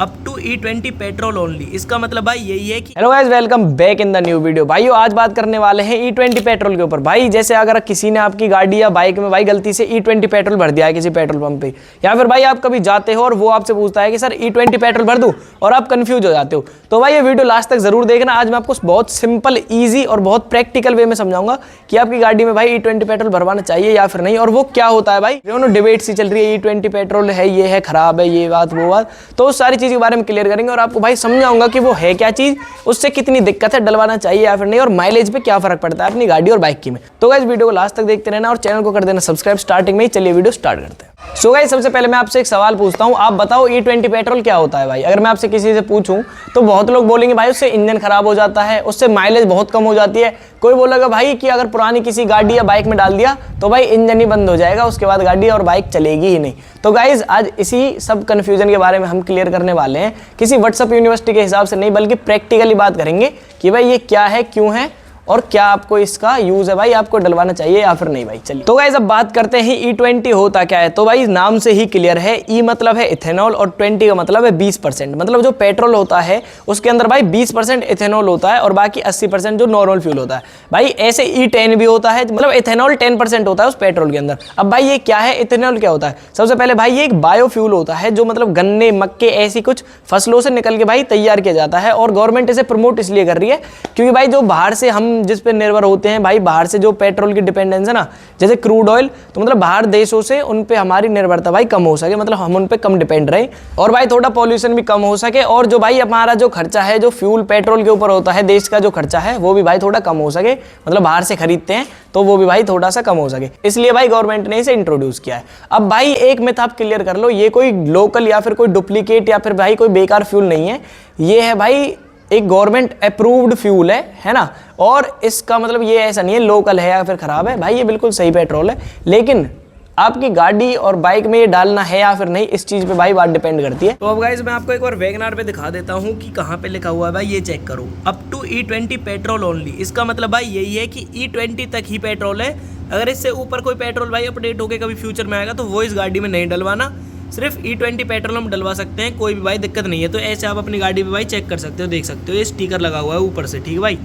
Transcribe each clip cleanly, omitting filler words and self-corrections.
Up to E20 petrol only. इसका मतलब भाई यही है कि hello guys, welcome back in the new video. भाइयों आज बात करने वाले हैं E20 पेट्रोल के ऊपर। भाई जैसे अगर किसी ने आपकी गाड़ी या बाइक में भाई गलती से E20 पेट्रोल भर दिया है किसी पेट्रोल पंप पे, या फिर भाई आप कभी जाते हो और वो आपसे पूछता है कि सर E20 पेट्रोल भर दूं, और आप कंफ्यूज हो जाते हो, तो भाई ये वीडियो लास्ट तक जरूर देखना। आज मैं आपको बहुत सिंपल, ईजी और बहुत प्रैक्टिकल वे में समझाऊंगा कि आपकी गाड़ी में भाई E20 पेट्रोल भरवाना चाहिए या फिर नहीं, और वो क्या होता है। भाई दोनों डिबेट सी चल रही है, E20 पेट्रोल है, ये है खराब है, ये बात वो बात, तो उस सारी चीज के बारे में क्लियर करेंगे और आपको भाई समझाऊंगा कि वो है क्या चीज, उससे कितनी दिक्कत है, डलवाना चाहिए या फिर नहीं, और माइलेज पे क्या फर्क पड़ता है अपनी गाड़ी और बाइक की में। तो गाइस वीडियो को लास्ट तक देखते रहना और चैनल को कर देना सब्सक्राइब स्टार्टिंग में ही। चलिए वीडियो स्टार्ट करते हैं। सो गाइस सबसे पहले मैं आपसे एक सवाल पूछता हूं, आप बताओ E20 पेट्रोल क्या होता है। भाई अगर मैं आपसे किसी से पूछूं तो बहुत लोग बोलेंगे भाई उससे इंजन खराब हो जाता है, उससे माइलेज बहुत कम हो जाती है। कोई बोलेगा भाई कि अगर पुरानी किसी गाड़ी या बाइक में डाल दिया तो भाई इंजन ही बंद हो जाएगा, उसके बाद गाड़ी और बाइक चलेगी ही नहीं। तो गाइज आज इसी सब कंफ्यूजन के बारे में हम क्लियर करने वाले हैं, किसी व्हाट्सएप यूनिवर्सिटी के हिसाब से नहीं, बल्कि प्रैक्टिकली बात करेंगे कि भाई ये क्या है, क्यों है और क्या आपको इसका यूज है, भाई आपको डलवाना चाहिए या फिर नहीं। भाई चलिए तो गाइस अब बात करते हैं E20 होता क्या है। तो भाई नाम से ही क्लियर है, E मतलब है इथेनॉल और 20 का मतलब है 20%। मतलब जो पेट्रोल होता है उसके अंदर भाई 20% इथेनॉल होता है और बाकी 80% जो नॉर्मल फ्यूल होता है। भाई ऐसे E10 भी होता है, मतलब इथेनॉल 10% होता है उस पेट्रोल के अंदर। अब भाई ये क्या है, इथेनॉल क्या होता है? सबसे पहले भाई ये एक बायोफ्यूल होता है, जो मतलब गन्ने, मक्के, ऐसी कुछ फसलों से निकल के भाई तैयार किया जाता है। और गवर्नमेंट इसे प्रमोट इसलिए कर रही है क्योंकि भाई जो बाहर से हम जिस पे निर्भर होते हैं, भाई बाहर से जो पेट्रोल की डिपेंडेंस है ना, जैसे क्रूड ऑयल, तो मतलब बाहर देशों से उन पे हमारी निर्भरता भाई कम हो सके, मतलब हम उन पे कम डिपेंड रहे और भाई थोड़ा पॉल्यूशन भी कम हो सके, और जो भाई हमारा जो खर्चा है, जो फ्यूल पेट्रोल के ऊपर होता है, देश का जो खर्चा है वो भी भाई थोड़ा कम हो सके, मतलब बाहर से खरीदते हैं तो वो भी भाई थोड़ा सा कम हो सके, इसलिए भाई गवर्नमेंट ने इसे इंट्रोड्यूस किया है। अब भाई एक मिथ आप क्लियर कर लो, ये कोई लोकल या फिर कोई डुप्लीकेट या फिर भाई कोई बेकार फ्यूल नहीं है, ये है भाई एक गवर्नमेंट अप्रूव्ड फ्यूल है ना। और इसका मतलब ये ऐसा नहीं है लोकल है या फिर खराब है, भाई ये बिल्कुल सही पेट्रोल है। लेकिन आपकी गाड़ी और बाइक में ये डालना है या फिर नहीं, इस चीज पे भाई बात डिपेंड करती है। तो अब गाइस मैं आपको एक बार वैगनआर पे दिखा देता हूँ कि कहाँ पे लिखा हुआ है। भाई ये चेक करो, up to E20 petrol only. इसका मतलब भाई यही है कि E20 तक ही पेट्रोल है। अगर इससे ऊपर कोई पेट्रोल भाई अपडेट होकर कभी फ्यूचर में आएगा तो वो इस गाड़ी में नहीं डलवाना, सिर्फ E20 पेट्रोल हम डलवा सकते हैं, कोई भी भाई दिक्कत नहीं है। तो ऐसे आप अपनी गाड़ी पे भाई चेक कर सकते हो, देख सकते हो ये स्टिकर लगा हुआ है ऊपर से, ठीक है भाई।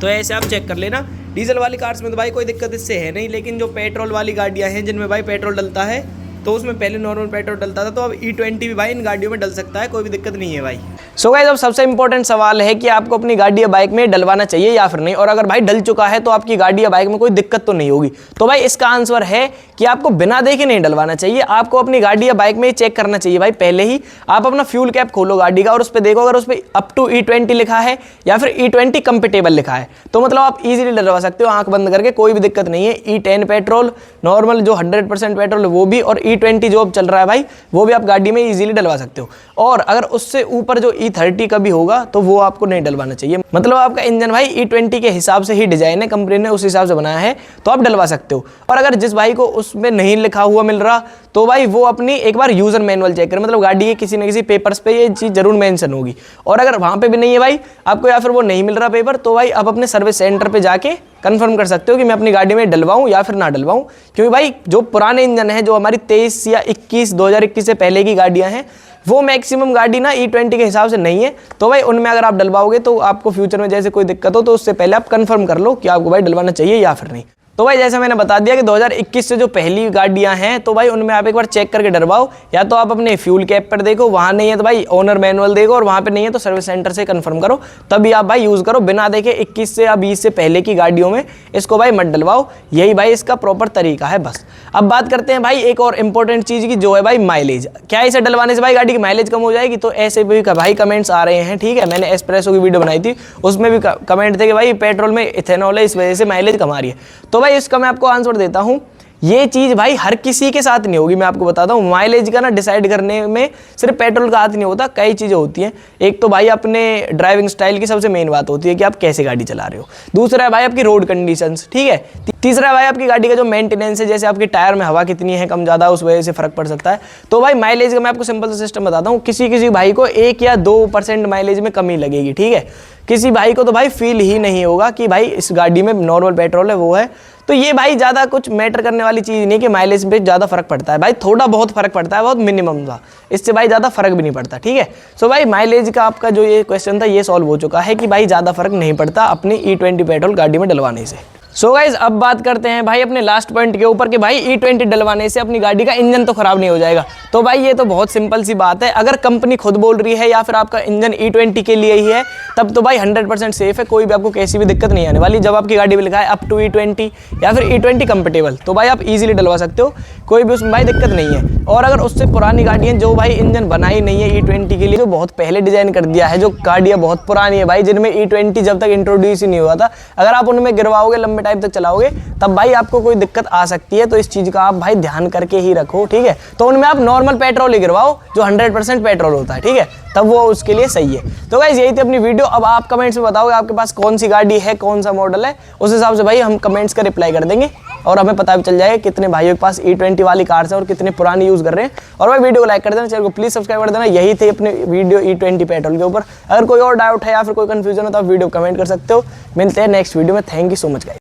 तो ऐसे आप चेक कर लेना। डीजल वाली कार्स में तो भाई कोई दिक्कत इससे है नहीं, लेकिन जो पेट्रोल वाली गाड़ियाँ हैं जिनमें भाई पेट्रोल डलता है, तो उसमें पहले नॉर्मल पेट्रोल डलता था, तो अब E20 भी भाई इन गाड़ियों में डल सकता है, कोई भी दिक्कत नहीं है भाई। सो गाइस अब सबसे इंपॉर्टेंट सवाल है कि आपको अपनी गाड़ी या बाइक में डलवाना चाहिए या फिर नहीं, और अगर भाई डल चुका है तो आपकी गाड़ी या बाइक में कोई दिक्कत तो नहीं होगी। तो भाई इसका आंसर है कि आपको बिना देखे नहीं डलवाना चाहिए, आपको अपनी गाड़ी या बाइक में चेक करना चाहिए भाई। पहले ही आप अपना फ्यूल कैप खोलो गाड़ी का और उस पर देखो, अगर उस पर अप टू E20 लिखा है या फिर E20 कंपेटेबल लिखा है तो मतलब आप इजीली डलवा सकते हो आंख बंद करके, कोई भी दिक्कत नहीं है। E10 पेट्रोल नॉर्मल जो 100% पेट्रोल वो भी, और E20 जो अब चल रहा है भाई वो भी आप गाड़ी में इजीली डलवा सकते हो। और अगर उससे ऊपर जो E30 का भी होगा तो वो आपको नहीं डलवाना चाहिए, मतलब आपका इंजन भाई E20 के हिसाब से ही डिजाइन है, कंपनी ने उस हिसाब से बनाया है, तो आप डलवा सकते हो। और अगर जिस भाई को उसमें नहीं लिखा हुआ मिल रहा तो भाई वो अपनी एक बार यूजर मैनुअल चेक करें, मतलब गाड़ी के किसी न किसी पेपर्स पे ये चीज जरूर मेंशन होगी। और अगर वहां पे भी नहीं है भाई आपको, या फिर वो नहीं मिल रहा पेपर, तो भाई आप अपने सर्विस सेंटर पे जाके कंफर्म कर सकते हो कि मैं अपनी गाड़ी में डलवाऊं या फिर ना डलवाऊं। क्योंकि भाई जो पुराने इंजन है, जो हमारी 23 या 2021 से पहले की गाड़ियां हैं, वो मैक्सिमम गाड़ी ना E20 के हिसाब से नहीं है, तो भाई उनमें अगर आप डलवाओगे तो आपको फ्यूचर में जैसे कोई दिक्कत हो तो उससे पहले आप कंफर्म कर लो कि आपको भाई डलवाना चाहिए या फिर नहीं। तो भाई जैसे मैंने बता दिया कि 2021 से जो पहली गाड़ियां हैं तो भाई उनमें आप एक बार चेक करके डलवाओ, या तो आप अपने फ्यूल कैप पर देखो, वहां नहीं है तो भाई ओनर मैनुअल देखो, और वहां पे नहीं है तो सर्विस सेंटर से कंफर्म करो, तभी आप भाई यूज करो। बिना देखे 21 से या 20 से पहले की गाड़ियों में इसको भाई मत डलवाओ, यही भाई इसका प्रॉपर तरीका है बस। अब बात करते हैं भाई एक और इंपॉर्टेंट चीज की, जो है भाई माइलेज। क्या इसे डलवाने से भाई गाड़ी की माइलेज कम हो जाएगी? तो ऐसे भी भाई कमेंट्स आ रहे हैं, ठीक है। मैंने एस्प्रेसो की वीडियो बनाई थी, उसमें भी कमेंट थे कि भाई पेट्रोल में इथेनॉल है, इस वजह से माइलेज कम आ रही है। तो भाई इसका मैं आपको आंसर देता हूं, ये चीज भाई हर किसी के साथ नहीं होगी। मैं आपको बताता हूँ, माइलेज का ना डिसाइड करने में सिर्फ पेट्रोल का हाथ नहीं होता, कई चीजें होती हैं। एक तो भाई अपने ड्राइविंग स्टाइल की सबसे मेन बात होती है कि आप कैसे गाड़ी चला रहे हो। दूसरा है भाई आपकी रोड कंडीशंस, ठीक है। तीसरा है भाई आपकी गाड़ी का जो मेंटेनेंस है, जैसे आपके टायर में हवा कितनी है, कम ज्यादा, उस वजह से फर्क पड़ सकता है। तो भाई माइलेज का मैं आपको सिंपल सा सिस्टम बताता हूँ, किसी भाई को 1 या 2% माइलेज में कमी लगेगी, ठीक है। किसी भाई को तो भाई फील ही नहीं होगा कि भाई इस गाड़ी में नॉर्मल पेट्रोल है वो है। तो तो ये भाई ज़्यादा कुछ मैटर करने वाली चीज़ नहीं कि माइलेज पे ज़्यादा फर्क पड़ता है भाई, थोड़ा बहुत फर्क पड़ता है, बहुत मिनिमम था, इससे भाई ज़्यादा फर्क भी नहीं पड़ता, ठीक है। सो भाई माइलेज का आपका जो ये क्वेश्चन था ये सॉल्व हो चुका है कि भाई ज़्यादा फर्क नहीं पड़ता अपनी E20 पेट्रोल गाड़ी में डलवाने से। सो गाइज अब बात करते हैं भाई अपने लास्ट पॉइंट के ऊपर कि भाई E20 डलवाने से अपनी गाड़ी का इंजन तो खराब नहीं हो जाएगा। तो भाई ये तो बहुत सिंपल सी बात है, अगर कंपनी खुद बोल रही है या फिर आपका इंजन E20 के लिए ही है तब तो भाई 100% सेफ है, कोई भी आपको कैसी भी दिक्कत नहीं आने वाली। जब आपकी गाड़ी में लिखा है अप टू E20 या फिर E20 कंपेटेबल तो भाई आप इजीली डलवा सकते हो, कोई भी उसमें भाई दिक्कत नहीं है। और अगर उससे पुरानी गाड़ियाँ जो भाई इंजन बनाई नहीं है E20 के लिए, जो बहुत पहले डिजाइन कर दिया है, जो गाड़ियाँ बहुत पुरानी है भाई जिनमें E20 जब तक इंट्रोड्यूस ही नहीं हुआ था, अगर आप उनमें गिरवाओगे लंबे टाइम तक चलाओगे तब भाई आपको कोई दिक्कत आ सकती है। तो इस चीज का आप भाई ध्यान करके ही रखो, ठीक है। तो उनमें आप नॉर्मल पेट्रोल ही गिरवाओ जो 100% पेट्रोल होता है, ठीक है, तब वो उसके लिए सही है। तो गाइस यही थी अपनी वीडियो। अब आप कमेंट्स में बताओगे आपके पास कौन सी गाड़ी है, कौन सा मॉडल है, उस हिसाब से भाई हम कमेंट्स का रिप्लाई कर देंगे और हमें पता भी चल जाएगा कितने भाइयों के पास E20 वाली कार्स है और कितने पुरानी यूज कर रहे हैं। और भाई वीडियो को लाइक कर देना, चैनल को प्लीज सब्सक्राइब कर देना। यही थे अपने वीडियो E20 पेट्रोल के ऊपर। अगर कोई और डाउट है या फिर कोई कंफ्यूजन हो तो आप वीडियो कमेंट कर सकते हो। मिलते हैं नेक्स्ट वीडियो में। Thank you so much guys.